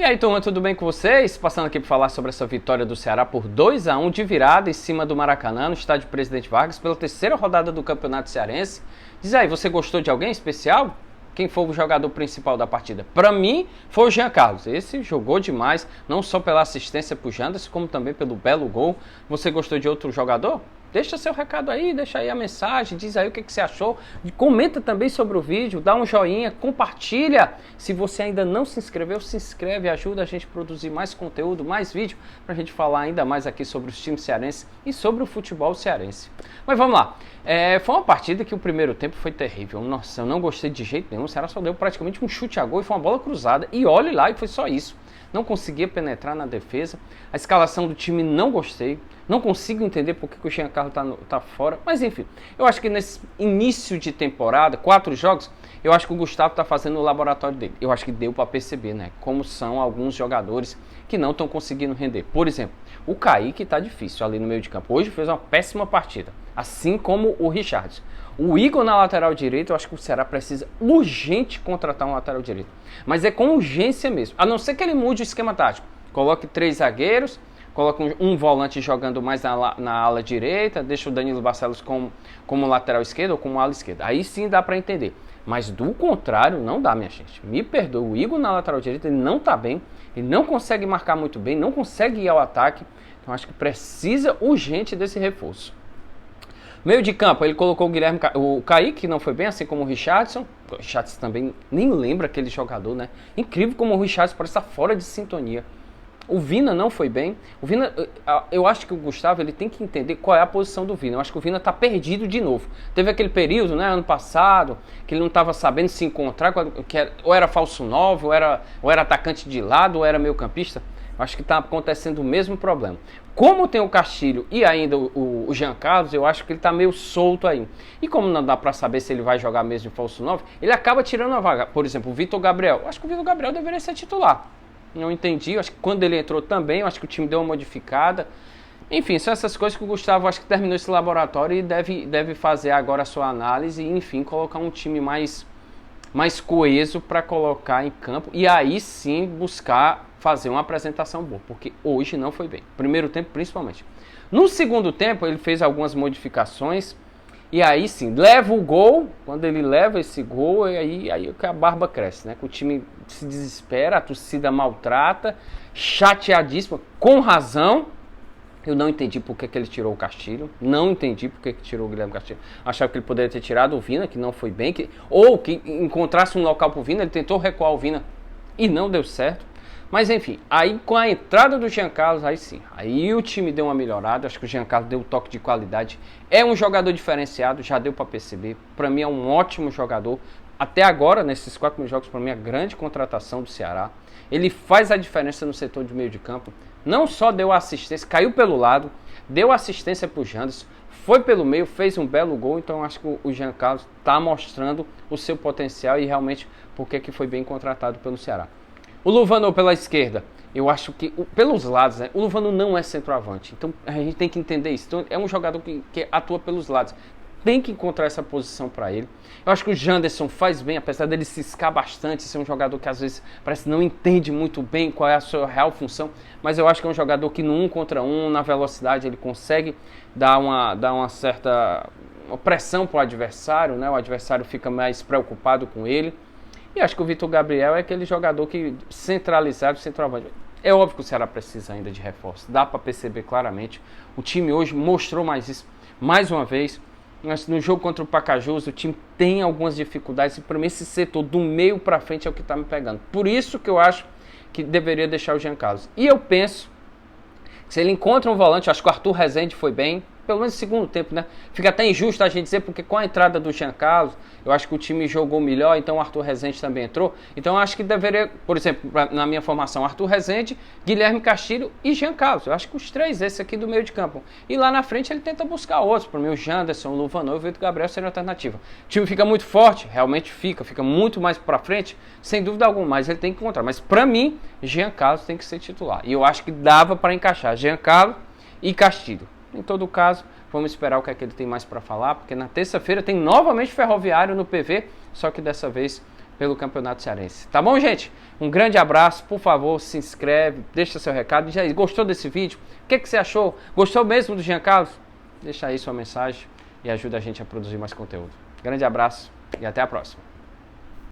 E aí, turma, tudo bem com vocês? Passando aqui para falar sobre essa vitória do Ceará por 2-1 de virada em cima do Maracanã, no estádio Presidente Vargas, pela terceira rodada do Campeonato Cearense. Diz aí, você gostou de alguém especial? Quem foi o jogador principal da partida? Para mim, foi o Jean Carlos. Esse jogou demais, não só pela assistência pro Janderson, como também pelo belo gol. Você gostou de outro jogador? Deixa seu recado aí, deixa aí a mensagem, diz aí o que você achou. Comenta também sobre o vídeo, dá um joinha, compartilha. Se você ainda não se inscreveu, se inscreve, ajuda a gente a produzir mais conteúdo, mais vídeo, pra gente falar ainda mais aqui sobre os times cearenses e sobre o futebol cearense. Mas vamos lá. Foi uma partida que o primeiro tempo foi terrível. Nossa, eu não gostei de jeito nenhum. O Ceará só deu praticamente um chute a gol e foi uma bola cruzada. E olhe lá, e foi só isso. Não conseguia penetrar na defesa. A escalação do time não gostei. Não consigo entender por que o Jean Carlos tá fora. Mas enfim, eu acho que nesse início de temporada, 4 jogos, eu acho que o Gustavo tá fazendo o laboratório dele. Eu acho que deu para perceber, né? Como são alguns jogadores que não estão conseguindo render. Por exemplo, o Kaique tá difícil ali no meio de campo. Hoje fez uma péssima partida. Assim como o Richardson. O Igor na lateral direita, eu acho que o Ceará precisa urgente contratar um lateral direito. Mas é com urgência mesmo. A não ser que ele mude o esquema tático. Coloque 3 zagueiros, coloque um volante jogando mais na ala direita, deixa o Danilo Barcelos como lateral esquerdo ou como ala esquerda. Aí sim dá para entender. Mas do contrário, não dá, minha gente. Me perdoe, o Igor na lateral direita ele não tá bem, ele não consegue marcar muito bem, não consegue ir ao ataque. Então acho que precisa urgente desse reforço. Meio de campo, ele colocou o Kaique, que não foi bem, assim como o Richardson. O Richardson também nem lembra aquele jogador, né? Incrível como o Richardson parece estar fora de sintonia. O Vina não foi bem. O Vina, eu acho que o Gustavo ele tem que entender qual é a posição do Vina. Eu acho que o Vina está perdido de novo. Teve aquele período, né, ano passado, que ele não estava sabendo se encontrar, ou era falso 9, ou era atacante de lado, ou era meio campista. Eu acho que está acontecendo o mesmo problema. Como tem o Castilho e ainda o Jean Carlos, eu acho que ele está meio solto aí. E como não dá para saber se ele vai jogar mesmo de falso 9, ele acaba tirando a vaga. Por exemplo, o Vitor Gabriel. Eu acho que o Vitor Gabriel deveria ser titular. Não entendi. Eu acho que quando ele entrou também, eu acho que o time deu uma modificada. Enfim, são essas coisas que o Gustavo acho que terminou esse laboratório e deve fazer agora a sua análise e, enfim, colocar um time mais coeso para colocar em campo e aí sim buscar fazer uma apresentação boa, porque hoje não foi bem. Primeiro tempo, principalmente. No segundo tempo, ele fez algumas modificações e aí sim, leva o gol. Quando ele leva esse gol, aí a barba cresce, né? Que o time se desespera, a torcida maltrata, chateadíssima, com razão. Eu não entendi por que ele tirou o Castilho. Não entendi por que tirou o Guilherme Castilho. Achava que ele poderia ter tirado o Vina, que não foi bem. Ou que encontrasse um local para o Vina. Ele tentou recuar o Vina e não deu certo. Mas enfim, aí com a entrada do Jean Carlos, aí sim. Aí o time deu uma melhorada. Acho que o Jean Carlos deu um toque de qualidade. É um jogador diferenciado, já deu para perceber. Para mim é um ótimo jogador. Até agora, nesses 4 jogos, para mim é a grande contratação do Ceará. Ele faz a diferença no setor de meio de campo. Não só deu assistência, caiu pelo lado, deu assistência para o Janderson, foi pelo meio, fez um belo gol. Então acho que o Jean Carlos está mostrando o seu potencial e realmente porque que foi bem contratado pelo Ceará. O Luvano pela esquerda, eu acho que pelos lados, né, o Luvano não é centroavante. Então a gente tem que entender isso. Então, é um jogador que atua pelos lados. Tem que encontrar essa posição para ele. Eu acho que o Janderson faz bem, apesar dele ciscar bastante, ser um jogador que às vezes parece que não entende muito bem qual é a sua real função, mas eu acho que é um jogador que no 1 contra 1, na velocidade, ele consegue dar uma certa pressão para o adversário, né? O adversário fica mais preocupado com ele. E acho que o Vitor Gabriel é aquele jogador que centralizado, centroavante. É óbvio que o Ceará precisa ainda de reforço, dá para perceber claramente. O time hoje mostrou mais isso, mais uma vez. No jogo contra o Pacajus, o time tem algumas dificuldades e para mim esse setor do meio para frente é o que está me pegando. Por isso que eu acho que deveria deixar o Jean Carlos. E eu penso que se ele encontra um volante, acho que o Arthur Rezende foi bem, pelo menos no segundo tempo, né? Fica até injusto a gente dizer, porque com a entrada do Jean Carlos, eu acho que o time jogou melhor, então o Arthur Rezende também entrou. Então eu acho que deveria, por exemplo, na minha formação, Arthur Rezende, Guilherme Castilho e Jean Carlos. Eu acho que os 3, esse aqui do meio de campo. E lá na frente ele tenta buscar outros. Para mim o Janderson, o Luvano e o Vitor Gabriel seriam alternativa. O time fica muito forte, realmente fica muito mais para frente, sem dúvida alguma, mas ele tem que encontrar. Mas para mim, Jean Carlos tem que ser titular. E eu acho que dava para encaixar Jean Carlos e Castilho. Em todo caso, vamos esperar o que é que ele tem mais para falar, porque na terça-feira tem novamente Ferroviário no PV, só que dessa vez pelo Campeonato Cearense. Tá bom, gente? Um grande abraço, por favor, se inscreve, deixa seu recado. Já gostou desse vídeo? O que você achou? Gostou mesmo do Jean Carlos? Deixa aí sua mensagem e ajuda a gente a produzir mais conteúdo. Grande abraço e até a próxima.